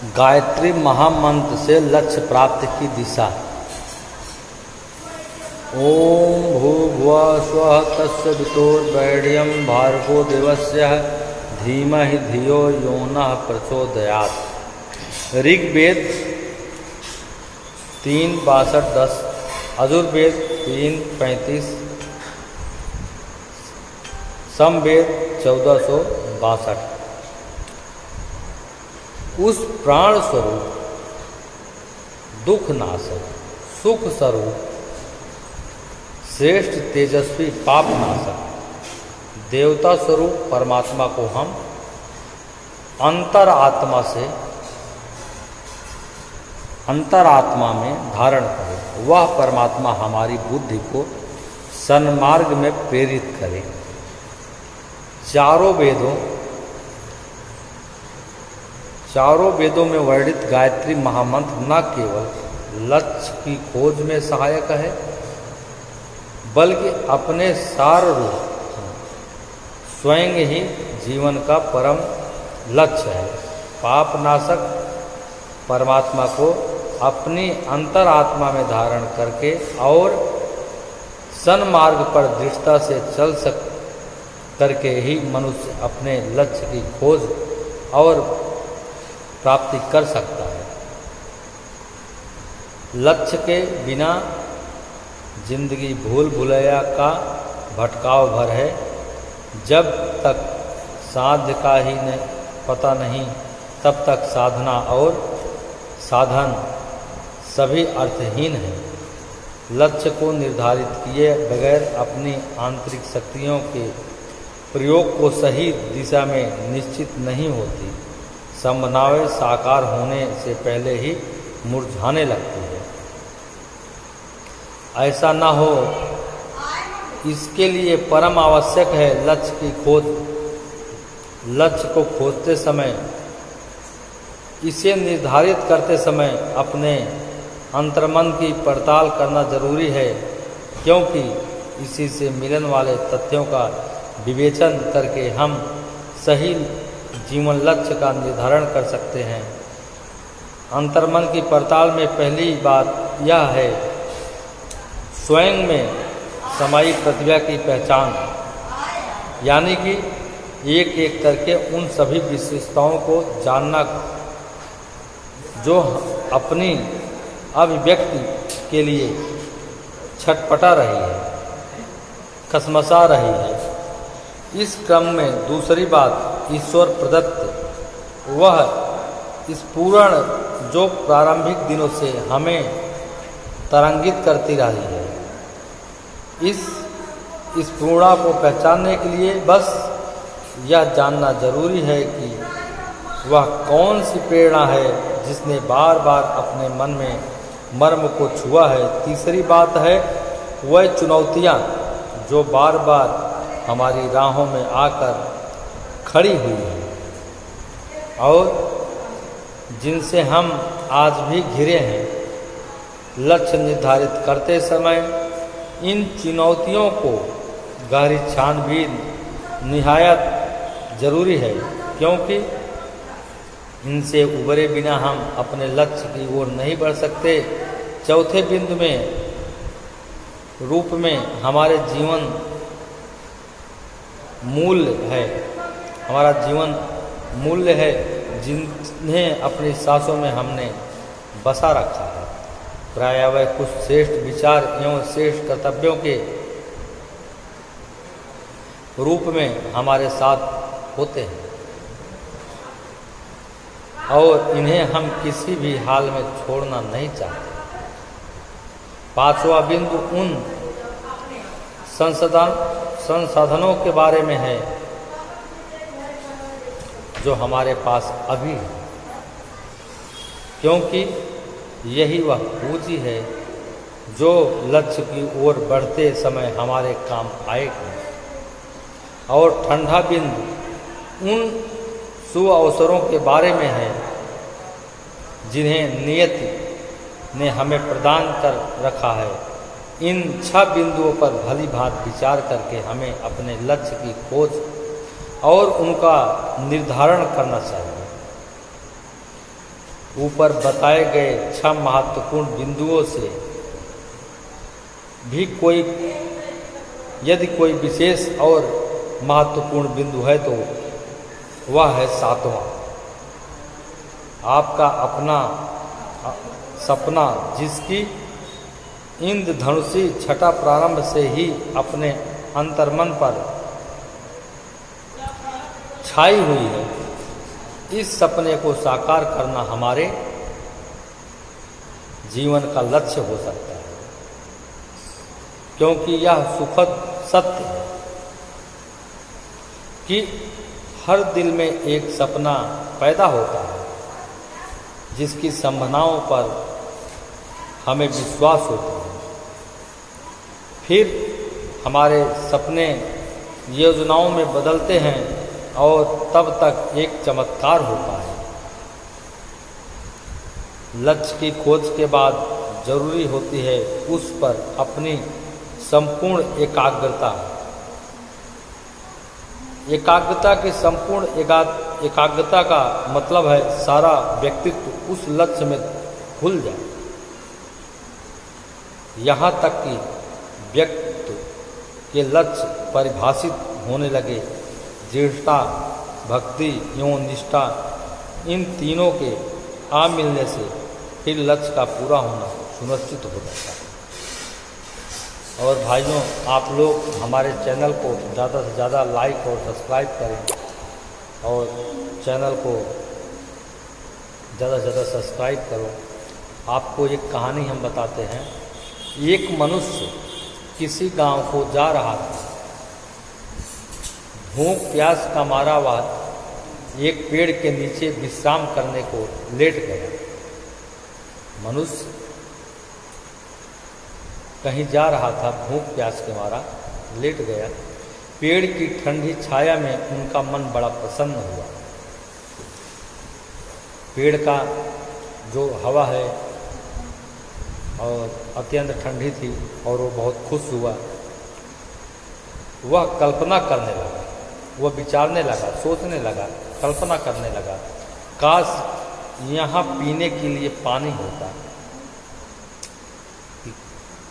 गायत्री महामंत्र से लक्ष्य प्राप्ति की दिशा। ओम भूर्भुवः स्वः तत्सवितुर्वरेण्यं भार्गो देवस्य धीमहि धियो यो नः प्रचोदयात्। ऋग्वेद 3:62-10, यजुर्वेद 3:35, समवेद 1462। उस प्राण स्वरूप, दुख नाशक, सुख स्वरूप, श्रेष्ठ तेजस्वी पाप नाशक देवता स्वरूप परमात्मा को हम अंतरात्मा में धारण करें। वह परमात्मा हमारी बुद्धि को सन्मार्ग में प्रेरित करे। चारों वेदों में वर्णित गायत्री महामंत्र न केवल लक्ष्य की खोज में सहायक है, बल्कि अपने सार रूप स्वयं ही जीवन का परम लक्ष्य है। पाप नाशक परमात्मा को अपनी अंतरात्मा में धारण करके और सन्मार्ग पर दृढ़ता से चल करके ही मनुष्य अपने लक्ष्य की खोज और प्राप्ति कर सकता है। लक्ष्य के बिना जिंदगी भूल भुलैया का भटकाव भर है। जब तक साध्य का ही पता नहीं, तब तक साधना और साधन सभी अर्थहीन है। लक्ष्य को निर्धारित किए बगैर अपनी आंतरिक शक्तियों के प्रयोग को सही दिशा में निश्चित नहीं होती। संभावनाएं साकार होने से पहले ही मुरझाने लगती है। ऐसा न हो, इसके लिए परम आवश्यक है लक्ष्य की खोज। लक्ष्य को खोजते समय, इसे निर्धारित करते समय अपने अंतर्मन की पड़ताल करना जरूरी है, क्योंकि इसी से मिलने वाले तथ्यों का विवेचन करके हम सही जीवन लक्ष्य का निर्धारण कर सकते हैं। अंतर्मन की पड़ताल में पहली बात यह है स्वयं में समाई प्रतिभा की पहचान, यानी कि एक एक करके उन सभी विशेषताओं को जानना जो अपनी अभिव्यक्ति के लिए छटपटा रही है, कसमसा रही है। इस क्रम में दूसरी बात ईश्वर प्रदत्त वह स्फुरण जो प्रारंभिक दिनों से हमें तरंगित करती रही है। इस स्फुरणा को पहचानने के लिए बस यह जानना जरूरी है कि वह कौन सी प्रेरणा है जिसने बार बार अपने मन में मर्म को छुआ है। तीसरी बात है वह चुनौतियाँ जो बार बार हमारी राहों में आकर खड़ी हुई है और जिनसे हम आज भी घिरे हैं। लक्ष्य निर्धारित करते समय इन चुनौतियों को गहरी छानबीन निहायत जरूरी है, क्योंकि इनसे उबरे बिना हम अपने लक्ष्य की ओर नहीं बढ़ सकते। चौथे बिंदु में रूप में हमारे जीवन मूल्य है, हमारा जीवन मूल्य है जिन्हें अपनी सांसों में हमने बसा रखा है। प्रायः वह कुछ श्रेष्ठ विचार एवं श्रेष्ठ कर्तव्यों के रूप में हमारे साथ होते हैं और इन्हें हम किसी भी हाल में छोड़ना नहीं चाहते। पांचवा बिंदु उन संसाधनों के बारे में है जो हमारे पास अभी है, क्योंकि यही वह पूंजी है जो लक्ष्य की ओर बढ़ते समय हमारे काम आएगी। और ठंडा बिंदु उन शुभ अवसरों के बारे में है जिन्हें नियति ने हमें प्रदान कर रखा है। इन 6 बिंदुओं पर भली भांति विचार करके हमें अपने लक्ष्य की खोज और उनका निर्धारण करना चाहिए। ऊपर बताए गए 6 महत्वपूर्ण बिंदुओं से भी यदि कोई विशेष और महत्वपूर्ण बिंदु है तो वह है 7वां, आपका अपना सपना, जिसकी इंद्रधनुषी छटा प्रारंभ से ही अपने अंतर्मन पर छाई हुई है। इस सपने को साकार करना हमारे जीवन का लक्ष्य हो सकता है, क्योंकि यह सुखद सत्य है कि हर दिल में एक सपना पैदा होता है जिसकी संभावनाओं पर हमें विश्वास होता है। फिर हमारे सपने योजनाओं में बदलते हैं और तब तक एक चमत्कार होता है। लक्ष्य की खोज के बाद जरूरी होती है उस पर अपनी संपूर्ण एकाग्रता की संपूर्ण एकाग्रता का मतलब है सारा व्यक्तित्व उस लक्ष्य में घुल जाए, यहाँ तक कि व्यक्ति के लक्ष्य परिभाषित होने लगे। दृढ़ता, भक्ति एवं निष्ठा, इन तीनों के आ मिलने से फिर लक्ष्य का पूरा होना सुनिश्चित हो जाता है। और भाइयों, आप लोग हमारे चैनल को ज़्यादा से ज़्यादा लाइक और सब्सक्राइब करें और चैनल को ज़्यादा से ज़्यादा सब्सक्राइब करो। आपको एक कहानी हम बताते हैं। एक मनुष्य किसी गांव को जा रहा था। भूख प्यास का मारा हुआ एक पेड़ के नीचे विश्राम करने को लेट गया। मनुष्य कहीं जा रहा था, भूख प्यास के मारा लेट गया। पेड़ की ठंडी छाया में उनका मन बड़ा प्रसन्न हुआ। पेड़ का जो हवा है और अत्यंत ठंडी थी और वो बहुत खुश हुआ। वह कल्पना करने लगा, वह विचारने लगा, सोचने लगा, कल्पना करने लगा, काश यहाँ पीने के लिए पानी होता।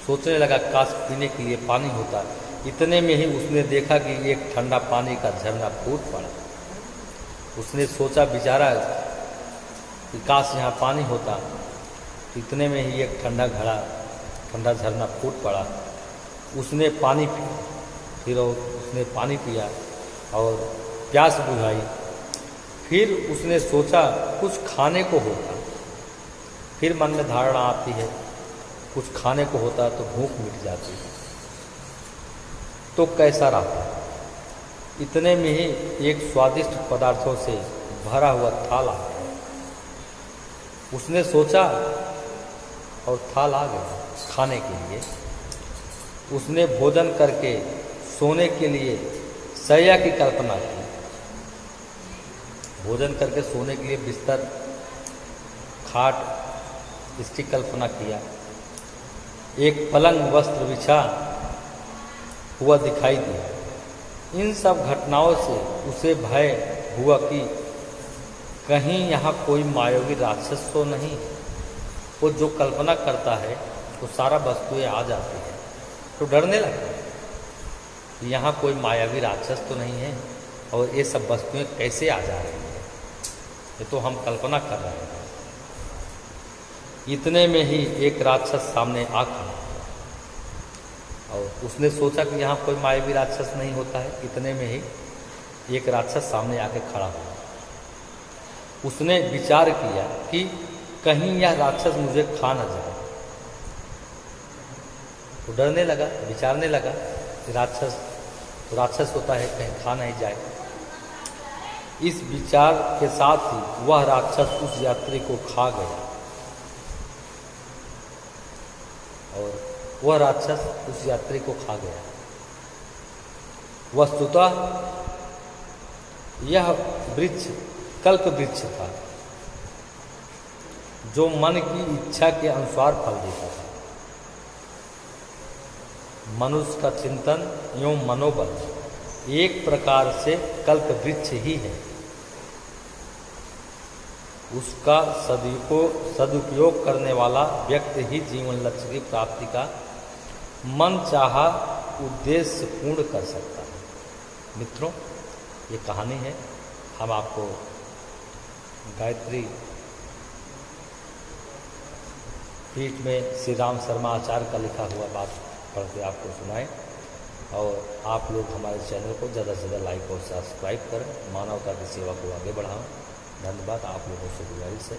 सोचने लगा काश पीने के लिए पानी होता। इतने में ही उसने देखा कि एक ठंडा पानी का झरना फूट पड़ा। उसने सोचा, विचारा कि काश यहाँ पानी होता। इतने में ही एक ठंडा झरना फूट पड़ा। उसने पानी पिया, फिर उसने पानी पिया और प्यास बुझाई। फिर उसने सोचा कुछ खाने को होता। फिर मन में धारणा आती है कुछ खाने को होता तो भूख मिट जाती, तो कैसा रहता। इतने में ही एक स्वादिष्ट पदार्थों से भरा हुआ थाल आ गया। उसने सोचा और थाल आ गया खाने के लिए। उसने भोजन करके सोने के लिए शैया की कल्पना की। भोजन करके सोने के लिए बिस्तर, खाट, इसकी कल्पना किया। एक पलंग, वस्त्र बिछा हुआ दिखाई दिया। इन सब घटनाओं से उसे भय हुआ कि कहीं यहाँ कोई मायावी राक्षस तो नहीं। वो जो कल्पना करता है वो सारा वस्तुएं आ जाती है, तो डरने लगा। यहाँ कोई मायावी राक्षस तो नहीं है और ये सब वस्तुएं कैसे आ जा रही हैं, ये तो हम कल्पना कर रहे हैं। इतने में ही एक राक्षस सामने आ खड़ा और उसने सोचा कि यहाँ कोई मायावी राक्षस नहीं होता है। इतने में ही एक राक्षस सामने आके खड़ा हुआ। उसने विचार किया कि कहीं यह राक्षस मुझे खा न जाए। तो डरने लगा, विचारने लगा कि राक्षस होता है, कहीं खा नहीं जाए। इस विचार के साथ ही वह राक्षस उस यात्री को खा गया और वह राक्षस उस यात्री को खा गया। वस्तुतः यह वृक्ष कल्प वृक्ष था जो मन की इच्छा के अनुसार फल देता था। मनुष्य का चिंतन एवं मनोबल एक प्रकार से कल्प वृक्ष ही है। उसका सदुपयोग करने वाला व्यक्ति ही जीवन लक्ष्य की प्राप्ति का मनचाहा उद्देश्य पूर्ण कर सकता है। मित्रों, ये कहानी है, हम आपको गायत्री पीठ में श्री राम शर्मा आचार्य का लिखा हुआ बात पढ़ के आपको सुनाएं, और आप लोग हमारे चैनल को ज़्यादा से ज़्यादा लाइक और सब्सक्राइब करें, मानवता की सेवा को आगे बढ़ाएं। धन्यवाद। आप लोगों से गुजारिश है।